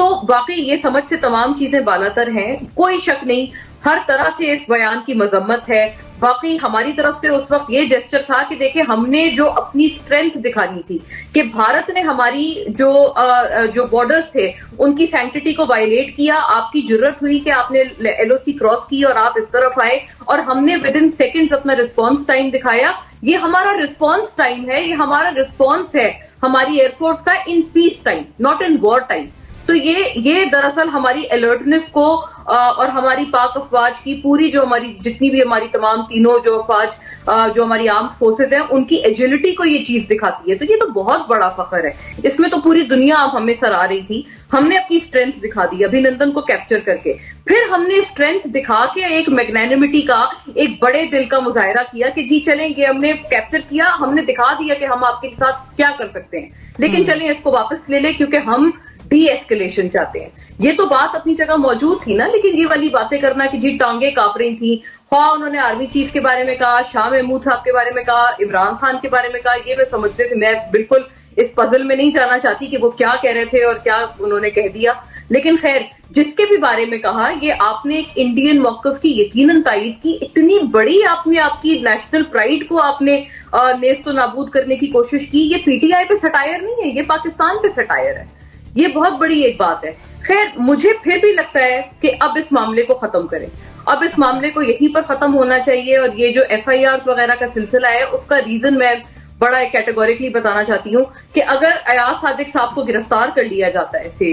تو واقعی یہ سمجھ سے تمام چیزیں بالاتر ہیں، کوئی شک نہیں، ہر طرح سے اس بیان کی مذمت ہے۔ واقعی ہماری طرف سے اس وقت یہ جسچر تھا کہ دیکھیں ہم نے جو اپنی اسٹرینتھ دکھانی تھی کہ بھارت نے ہماری جو بارڈرز تھے ان کی سینکٹیٹی کو وائلیٹ کیا، آپ کی جرت ہوئی کہ آپ نے ایل او سی کراس کی اور آپ اس طرف آئے اور ہم نے ود ان سیکنڈز اپنا رسپانس ٹائم دکھایا۔ یہ ہمارا رسپانس ٹائم ہے، یہ ہمارا رسپانس ہے ہماری ایئر فورس کا in peace time, not in war time. تو یہ دراصل ہماری الرٹنس کو اور ہماری پاک افواج کی پوری جو ہماری جتنی بھی ہماری تمام تینوں جو افواج جو ہماری آرمڈ فورسز ہیں ان کی ایجلٹی کو یہ چیز دکھاتی ہے۔ تو یہ تو بہت بڑا فخر ہے، اس میں تو پوری دنیا اب ہمیں سراہ رہی تھی۔ ہم نے اپنی اسٹرینتھ دکھا دی ابھی نندن کو کیپچر کر کے، پھر ہم نے اسٹرینتھ دکھا کے ایک میگنینمٹی کا، ایک بڑے دل کا مظاہرہ کیا کہ جی چلیں یہ ہم نے کیپچر کیا، ہم نے دکھا دیا کہ ہم آپ کے ساتھ کیا کر سکتے ہیں، لیکن چلیں اس کو واپس لے لیں کیونکہ ہم ڈی ایسکلیشن چاہتے ہیں۔ یہ تو بات اپنی جگہ موجود تھی نا، لیکن یہ والی باتیں کرنا کہ جی ٹانگیں کانپ رہی تھیں، خواہ انہوں نے آرمی چیف کے بارے میں کہا، شاہ محمود صاحب کے بارے میں کہا، عمران خان کے بارے میں کہا، یہ میں سمجھنے سے میں بالکل اس پزل میں نہیں جانا چاہتی کہ وہ کیا کہہ رہے تھے اور کیا انہوں نے کہہ دیا، لیکن خیر جس کے بھی بارے میں کہا، یہ آپ نے ایک انڈین موقف کی یقیناً تائید کی، اتنی بڑی آپ نے آپ کی نیشنل پرائیڈ کو آپ نے نیست و نابود کرنے کی کوشش کی۔ یہ پی ٹی آئی پہ سٹائر نہیں ہے، یہ پاکستان پہ سٹائر ہے، یہ بہت بڑی ایک بات ہے۔ خیر مجھے پھر بھی لگتا ہے کہ اب اس معاملے کو ختم کریں، اب اس معاملے کو یہیں پر ختم ہونا چاہیے، اور یہ جو ایف آئی آرز وغیرہ کا سلسلہ ہے اس کا ریزن میں بڑا کیٹیگوریکلی بتانا چاہتی ہوں کہ اگر ایاز صادق صاحب کو گرفتار کر لیا جاتا ہے ایسے،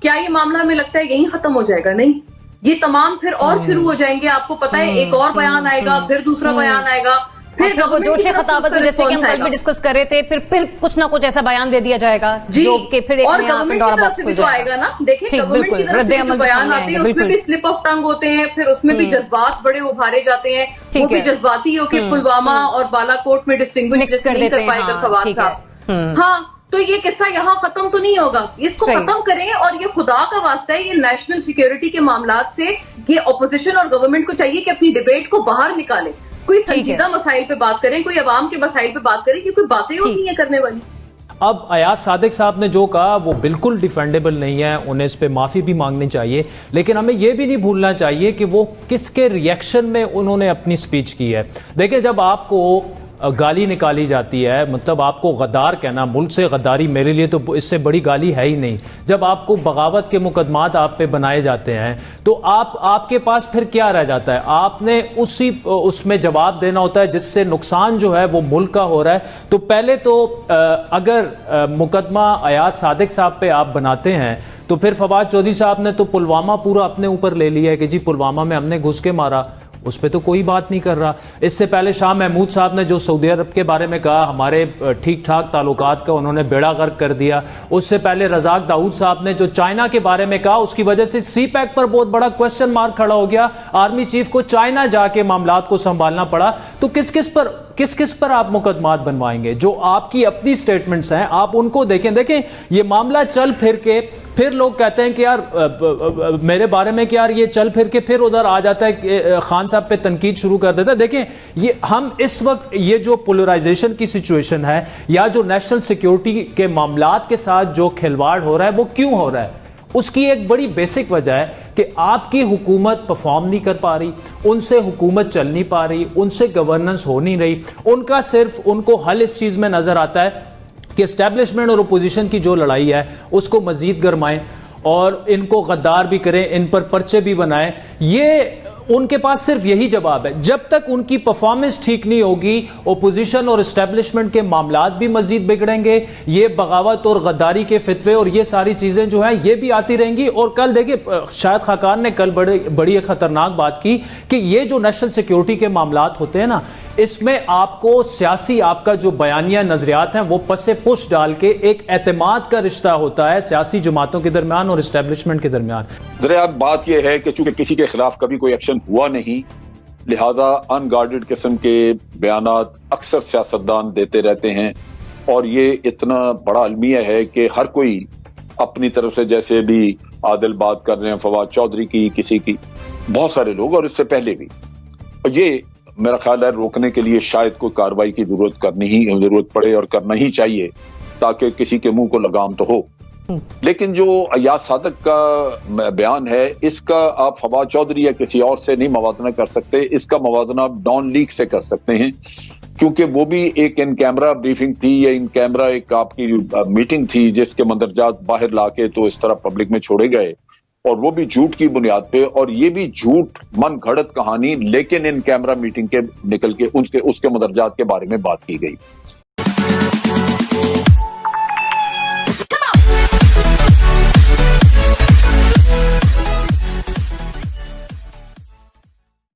کیا یہ معاملہ ہمیں لگتا ہے یہیں ختم ہو جائے گا؟ نہیں، یہ تمام پھر اور شروع ہو جائیں گے، آپ کو پتا ہے ایک اور بیان آئے گا، پھر دوسرا بیان آئے گا، پھر وہ جوش خطابت میں جیسے کہ ہم کل بھی ڈسکس کر رہے تھے، پھر کچھ نہ کچھ ایسا بیان دے دیا جائے گا جو کہ پھر ایک نیا پنڈورا باکس کھل جائے گا نا۔ دیکھیں گورنمنٹ کی طرف سے جو بیان آتے ہیں اس میں بھی سلپ آف ٹنگ ہوتے ہیں، پھر اس میں بھی جذبات بڑے ابھارے جاتے ہیں، وہ بھی جذباتی ہو کہ پلوامہ اور بالا کوٹ میں ڈسٹنگوش نہیں کر پائے گا فواد صاحب۔ ہاں تو یہ قصہ یہاں ختم تو نہیں ہوگا، اس کو ختم کریں، اور یہ خدا کا واسطہ ہے، یہ نیشنل سیکیورٹی کے معاملات سے یہ اپوزیشن اور گورنمنٹ کو چاہیے کہ اپنی ڈیبیٹ کو باہر نکالے، کوئی سنجیدہ مسائل پہ بات کریں، کوئی عوام کے مسائل پہ بات کریں، کہ کوئی باتیں ہوتی ہیں کرنے والی۔ اب ایاز صادق صاحب نے جو کہا وہ بالکل ڈیفینڈیبل نہیں ہے، انہیں اس پہ معافی بھی مانگنی چاہیے، لیکن ہمیں یہ بھی نہیں بھولنا چاہیے کہ وہ کس کے ریئیکشن میں انہوں نے اپنی سپیچ کی ہے۔ دیکھیں جب آپ کو گالی نکالی جاتی ہے، مطلب آپ کو غدار کہنا، ملک سے غداری میرے لیے تو اس سے بڑی گالی ہے ہی نہیں، جب آپ کو بغاوت کے مقدمات آپ پہ بنائے جاتے ہیں تو آپ کے پاس پھر کیا رہ جاتا ہے؟ آپ نے اس میں جواب دینا ہوتا ہے جس سے نقصان جو ہے وہ ملک کا ہو رہا ہے۔ تو پہلے تو اگر مقدمہ ایاز صادق صاحب پہ آپ بناتے ہیں تو پھر فواد چودھری صاحب نے تو پلوامہ پورا اپنے اوپر لے لیا ہے کہ جی پلوامہ میں ہم نے گھس کے مارا، اس پہ تو کوئی بات نہیں کر رہا۔ اس سے پہلے شاہ محمود صاحب نے جو سعودی عرب کے بارے میں کہا، ہمارے ٹھیک ٹھاک تعلقات کا انہوں نے بیڑا غرق کر دیا۔ اس سے پہلے رزاق داؤد صاحب نے جو چائنا کے بارے میں کہا، اس کی وجہ سے سی پیک پر بہت بڑا کوسچن مارک کھڑا ہو گیا، آرمی چیف کو چائنا جا کے معاملات کو سنبھالنا پڑا۔ تو کس پر آپ مقدمات بنوائیں گے؟ جو آپ کی اپنی سٹیٹمنٹس ہیں آپ ان کو دیکھیں یہ معاملہ چل پھر کے پھر لوگ کہتے ہیں کہ یار میرے بارے میں کہ یار یہ چل پھر کے پھر ادھر آ جاتا ہے کہ خان صاحب پہ تنقید شروع کر دیتا ہے۔ دیکھیں یہ ہم اس وقت یہ جو پولرائزیشن کی سچویشن ہے یا جو نیشنل سیکیورٹی کے معاملات کے ساتھ جو کھلواڑ ہو رہا ہے وہ کیوں ہو رہا ہے؟ اس کی ایک بڑی بیسک وجہ ہے کہ آپ کی حکومت پرفارم نہیں کر پا رہی، ان سے حکومت چل نہیں پا رہی، ان سے گورننس ہو نہیں رہی، ان کو حل اس چیز میں نظر آتا ہے کہ اسٹیبلشمنٹ اور اپوزیشن کی جو لڑائی ہے اس کو مزید گرمائیں اور ان کو غدار بھی کریں، ان پر پرچے بھی بنائیں۔ یہ ان کے پاس صرف یہی جواب ہے۔ جب تک ان کی پرفارمنس ٹھیک نہیں ہوگی، اپوزیشن اور اسٹیبلشمنٹ کے معاملات بھی مزید بگڑیں گے، یہ بغاوت اور غداری کے فتوے اور یہ ساری چیزیں جو ہیں یہ بھی آتی رہیں گی۔ اور کل دیکھیں شاہد خاقان نے کل بڑی ایک خطرناک بات کی کہ یہ جو نیشنل سیکیورٹی کے معاملات ہوتے ہیں نا، اس میں آپ کو سیاسی آپ کا جو بیانیہ نظریات ہیں وہ پس پش ڈال کے ایک اعتماد کا رشتہ ہوتا ہے سیاسی جماعتوں کے درمیان اور اسٹیبلشمنٹ کے درمیان۔ ذرا بات یہ ہے کہ چونکہ کسی کے خلاف کبھی کوئی ایکشن ہوا نہیں، لہذا ان گارڈڈ قسم کے بیانات اکثر سیاستدان دیتے رہتے ہیں، اور یہ اتنا بڑا المیہ ہے کہ ہر کوئی اپنی طرف سے، جیسے بھی عادل بات کر رہے ہیں فواد چودھری کی، کسی کی، بہت سارے لوگ، اور اس سے پہلے بھی، اور یہ میرا خیال ہے روکنے کے لیے شاید کوئی کارروائی کی ضرورت پڑے اور کرنا ہی چاہیے، تاکہ کسی کے منہ کو لگام تو ہو۔ لیکن جو ایاز صادق کا بیان ہے اس کا آپ فواد چودھری یا کسی اور سے نہیں موازنہ کر سکتے، اس کا موازنہ آپ ڈان لیگ سے کر سکتے ہیں، کیونکہ وہ بھی ایک ان کیمرہ بریفنگ تھی یا ان کیمرہ ایک آپ کی میٹنگ تھی جس کے مندرجات باہر لا کے تو اس طرح پبلک میں چھوڑے گئے، اور وہ بھی جھوٹ کی بنیاد پہ، اور یہ بھی جھوٹ من گھڑت کہانی، لیکن ان کیمرہ میٹنگ کے نکل کے اس کے مندرجات کے بارے میں بات کی گئی۔